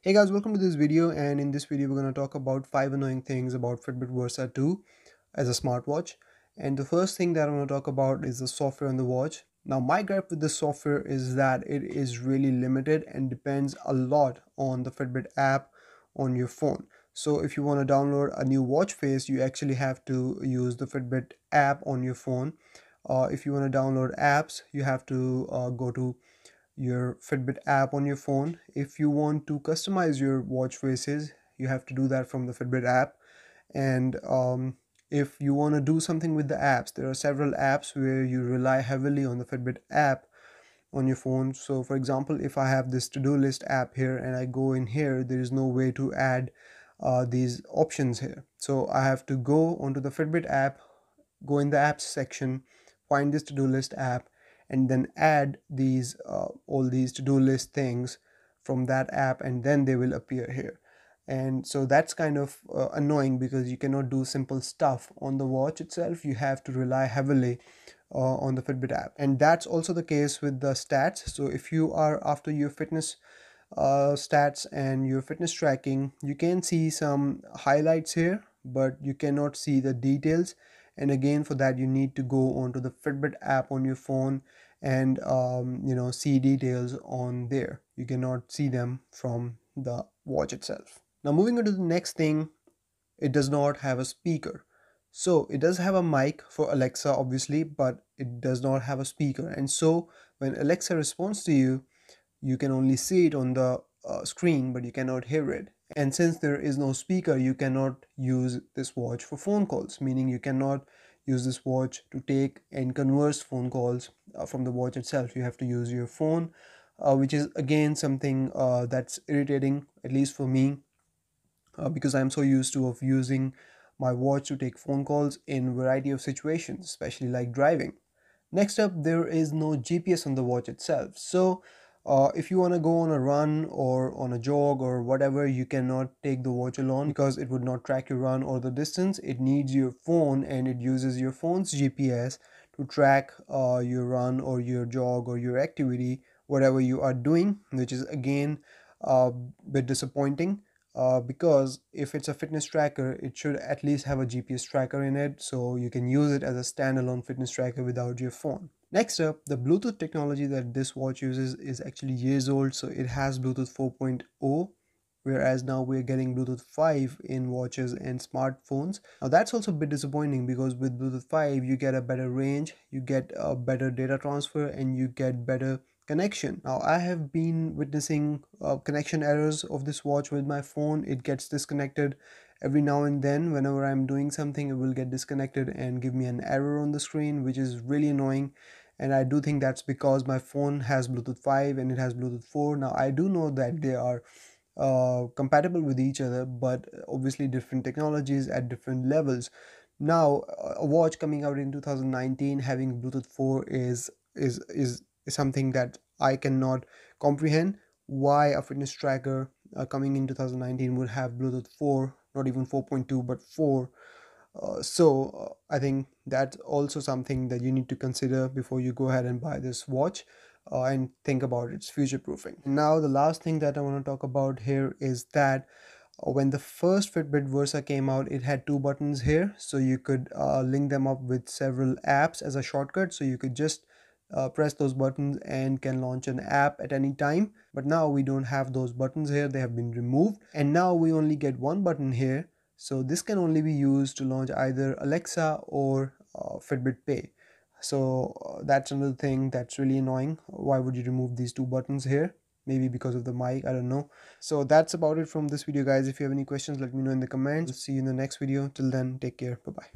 Hey guys, welcome to this video, and in this video we're going to talk about 5 annoying things about Fitbit Versa 2 as a smartwatch. And the first thing that I'm going to talk about is the software on the watch. Now my gripe with this software is that it is really limited and depends a lot on the Fitbit app on your phone. So if you want to download a new watch face, you actually have to use the Fitbit app on your phone. If you want to download apps, you have to go to your Fitbit app on your phone. If you want to customize your watch faces, you have to do that from the Fitbit app. And if you want to do something with the apps, there are several apps where you rely heavily on the Fitbit app on your phone. So for example, if I have this to-do list app here and I go in here, there is no way to add these options here. So I have to go onto the Fitbit app, go in the apps section, find this to-do list app, and then add these all these to-do list things from that app, and then they will appear here. And so that's kind of annoying because you cannot do simple stuff on the watch itself. You have to rely heavily on the Fitbit app, and that's also the case with the stats. So if you are after your fitness stats and your fitness tracking, you can see some highlights here, but you cannot see the details. And again, for that you need to go onto the Fitbit app on your phone and see details on there. You cannot see them from the watch itself. Now moving on to the next thing, it does not have a speaker. So it does have a mic for Alexa obviously, but it does not have a speaker. And so when Alexa responds to you, you can only see it on the screen, but you cannot hear it. And since there is no speaker, you cannot use this watch for phone calls, meaning you cannot use this watch to take and converse phone calls from the watch itself. You have to use your phone, which is again something that's irritating, at least for me, because I'm so used to of using my watch to take phone calls in variety of situations, especially like driving. Next up, there is no GPS on the watch itself. So if you want to go on a run or on a jog or whatever, you cannot take the watch alone because it would not track your run or the distance. It needs your phone, and it uses your phone's GPS to track your run or your jog or your activity, whatever you are doing, which is again a bit disappointing. Because if it's a fitness tracker, it should at least have a GPS tracker in it, so you can use it as a standalone fitness tracker without your phone. Next up, the Bluetooth technology that this watch uses is actually years old, so it has Bluetooth 4.0, whereas now we're getting Bluetooth 5 in watches and smartphones. Now that's also a bit disappointing because with Bluetooth 5 you get a better range, you get a better data transfer, and you get better connection. Now I have been witnessing connection errors of this watch with my phone. It gets disconnected every now and then. Whenever I'm doing something, it will get disconnected and give me an error on the screen, which is really annoying. And I do think that's because my phone has Bluetooth 5 and it has Bluetooth 4. Now I do know that they are compatible with each other, but obviously different technologies at different levels. Now a watch coming out in 2019 having Bluetooth 4 is something that I cannot comprehend. Why a fitness tracker coming in 2019 would have Bluetooth 4, not even 4.2 but 4. I think that's also something that you need to consider before you go ahead and buy this watch, and think about its future proofing. Now the last thing that I want to talk about here is that when the first Fitbit Versa came out, it had two buttons here, so you could link them up with several apps as a shortcut. So you could just press those buttons and can launch an app at any time. But now we don't have those buttons here, they have been removed, and now we only get one button here. So this can only be used to launch either Alexa or Fitbit Pay. So that's another thing that's really annoying. Why would you remove these two buttons here? Maybe because of the mic, I don't know. So that's about it from this video, guys. If you have any questions, let me know in the comments. See you in the next video. Till then, take care. Bye bye.